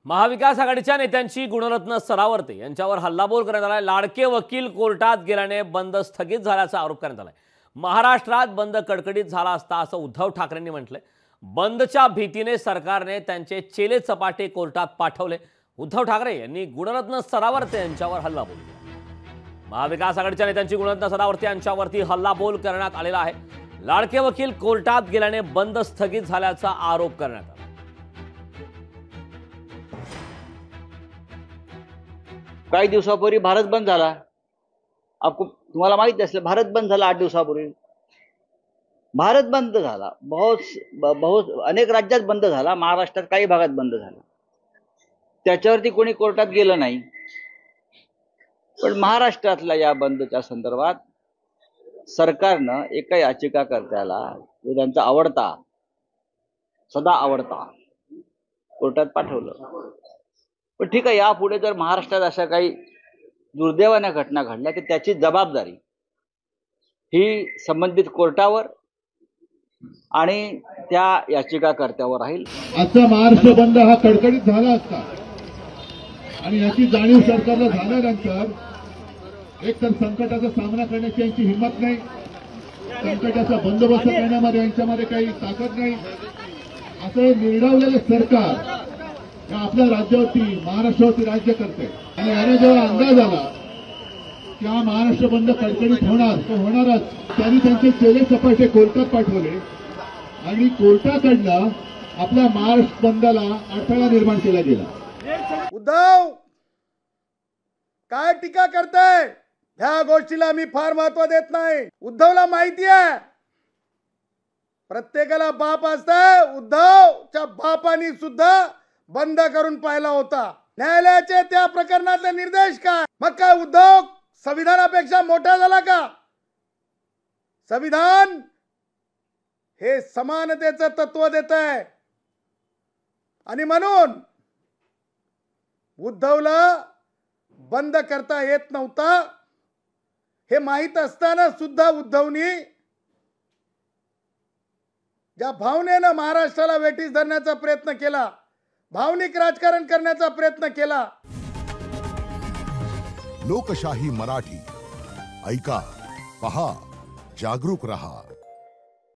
महाविकास आघाडीच्या नेत्यांची गुणरत्न सरावर्ते यांच्यावर हल्लाबोल करण्यात आला। लाडके वकील कोर्टात गेल्याने बंद स्थगित झाल्याचा आरोप करण्यात आलाय। महाराष्ट्रात बंद कडकडीत झाला असता असं उद्धव ठाकरेंनी म्हटलंय। बंदच्या भीतीने सरकारने त्यांचे चेले चपाटे कोर्टात पाठवले। उद्धव ठाकरे यांनी गुणरत्न सरावर्ते यांच्यावर हल्लाबोल केला। महाविकास आघाडीच्या नेत्यांची गुणरत्न सरावर्ते यांच्यावरती हल्लाबोल करण्यात आलेला आहे। लाडके वकील कोर्टात गेल्याने बंद स्थगित झाल्याचा आरोप करण्यात आला। काही दिवसापूर्वी भारत बंद झाला। तुम्हाला माहिती असेल, भारत बंद झाला 8 दिवसापूर्वी। भारत बंद झाला, बहुत अनेक राज्यात बंद झाला, महाराष्ट्रात काही भागात बंद झाला। त्याच्यावरती कोणी कोर्टात गेलं नाही। पण महाराष्ट्रातल्या या बंदच्या संदर्भात सरकारनं एका याचिकाकर्त्याला, जो त्यांचा आवडता, सदा आवडता, कोर्टात पाठवलं। पण ठीक आहे, यापुढे जर महाराष्ट्रात अशा काही दुर्दैवाच्या घटना घडल्या तर त्याची जबाबदारी ही संबंधित कोर्टावर आणि त्या याचिकाकर्त्यावर राहील। आजचा महाराष्ट्र बंद हा कडकडीत झाला असता आणि याची जाणीव सरकारला झाल्यानंतर एकतर संकटाचा सामना करण्याची यांची हिंमत नाही, संकटाचा बंदोबस्त करण्यामध्ये यांच्यामध्ये काही ताकद नाही, असं निर्डावलेलं सरकार आपल्या राज्यावरती, महाराष्ट्रावरती राज्य करते। आणि याने जेव्हा अंदाज आला की हा महाराष्ट्र बंद कडकडीत होणार, तो होणारच, त्यांनी त्यांचे चेले चपाटे कोर्टात पाठवले आणि कोर्टाकडनं आपल्या महाराष्ट्र बंदाला अडथळा निर्माण केला गेला। उद्धव काय टीका करताय? ह्या गोष्टीला मी फार महत्व देत नाही। उद्धवला माहिती आहे प्रत्येकाला बाप असतं। उद्धवच्या बापानी सुद्धा बंद करून पाहिला होता। न्यायालयाचे त्या प्रकरणातले निर्देश काय? मग काय उद्धव संविधानापेक्षा मोठा झाला का? संविधान हे समानतेचं तत्व देत आहे आणि म्हणून उद्धवला बंद करता येत नव्हता हे माहित असताना सुद्धा उद्धवनी ज्या भावनेनं महाराष्ट्राला वेठीस धरण्याचा प्रयत्न केला, भावनिक राजकारण करण्याचा प्रयत्न केला। लोकशाही मराठी ऐका, पहा, जागरूक रहा।